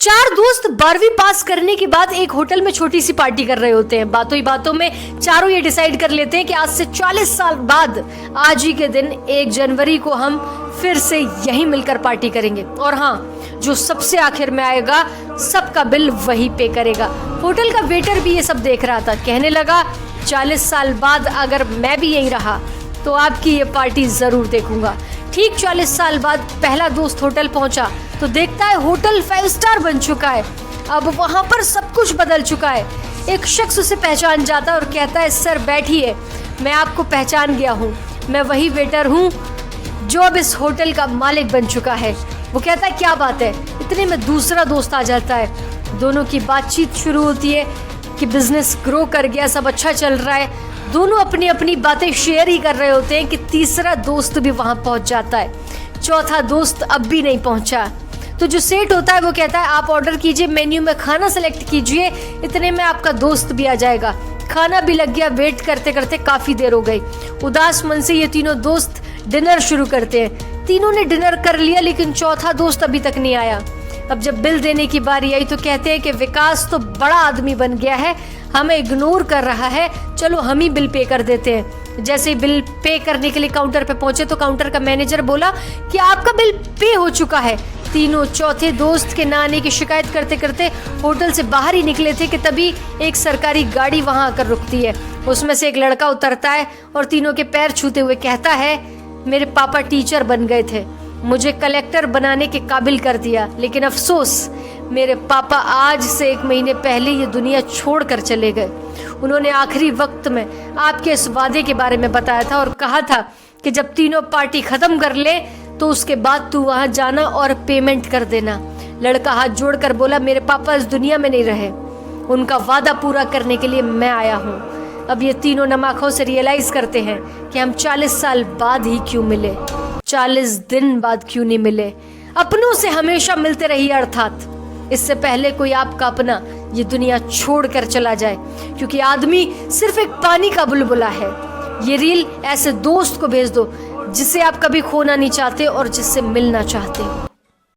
चार दोस्त 12वीं पास करने के बाद एक होटल में छोटी सी पार्टी कर रहे होते हैं। बातों ही बातों में चारों ये डिसाइड कर लेते हैं कि आज से 40 साल बाद आज ही के दिन 1 जनवरी को हम फिर से यहीं मिलकर पार्टी करेंगे। और हाँ, जो सबसे आखिर में आएगा सबका बिल वही पे करेगा। होटल का वेटर भी ये सब देख रहा था। कहने लगा 40 साल बाद अगर मैं भी यहीं रहा तो आपकी ये पार्टी जरूर देखूंगा। ठीक 40 साल बाद पहला दोस्त होटल पहुंचा तो देखता है होटल 5 स्टार बन चुका है। अब वहां पर सब कुछ बदल चुका है। एक शख्स उसे पहचान जाता है और कहता है, सर बैठिए, मैं आपको पहचान गया हूँ, मैं वही वेटर हूँ जो अब इस होटल का मालिक बन चुका है। वो कहता है, क्या बात है। इतने में दूसरा दोस्त आ जाता है। दोनों की बातचीत शुरू होती है कि बिजनेस ग्रो कर गया, सब अच्छा चल रहा है। दोनों अपनी अपनी बातें शेयर ही कर रहे होते हैं कि तीसरा दोस्त भी वहां पहुंच जाता है। चौथा दोस्त अब भी नहीं पहुंचा। तो जो सेठ होता है वो कहता है, आप ऑर्डर कीजिए, मेन्यू में खाना सेलेक्ट कीजिए, इतने में आपका दोस्त भी आ जाएगा। खाना भी लग गया। वेट करते करते काफी देर हो गई। उदास मन से ये तीनों दोस्त डिनर शुरू करते हैं। तीनों ने डिनर कर लिया लेकिन चौथा दोस्त अभी तक नहीं आया। अब जब बिल देने की बारी आई तो कहते हैं कि विकास तो बड़ा आदमी बन गया है, हमें इग्नोर कर रहा है, चलो हम ही बिल पे कर देते हैं। जैसे ही बिल पे करने के लिए काउंटर पे पहुंचे तो काउंटर का मैनेजर बोला कि आपका बिल पे हो चुका है। तीनों चौथे दोस्त के ना आने की शिकायत करते करते होटल से बाहर ही निकले थे कि तभी एक सरकारी गाड़ी वहां आकर रुकती है। उसमें से एक लड़का उतरता है और तीनों के पैर छूते हुए कहता है, मेरे पापा टीचर बन गए थे, मुझे कलेक्टर बनाने के काबिल कर दिया, लेकिन अफसोस मेरे पापा आज से 1 महीने पहले ये दुनिया छोड़ कर चले गए। उन्होंने आखिरी वक्त में आपके इस वादे के बारे में बताया था और कहा था कि जब तीनों पार्टी खत्म कर ले तो उसके बाद तू वहां जाना और पेमेंट कर देना। लड़का हाथ जोड़कर बोला, मेरे पापा इस दुनिया में नहीं रहे, उनका वादा पूरा करने के लिए मैं आया हूँ। अब ये तीनों नम आंखों से रियलाइज करते हैं कि हम 40 साल बाद ही क्यों मिले, 40 दिन बाद क्यों नहीं मिले। अपनों से हमेशा मिलते रहिए, अर्थात इससे पहले कोई आपका अपना ये दुनिया छोड़ कर चला जाए, क्योंकि आदमी सिर्फ एक पानी का बुलबुला है। ये रील ऐसे दोस्त को भेज दो जिसे आप कभी खोना नहीं चाहते और जिससे मिलना चाहते हो।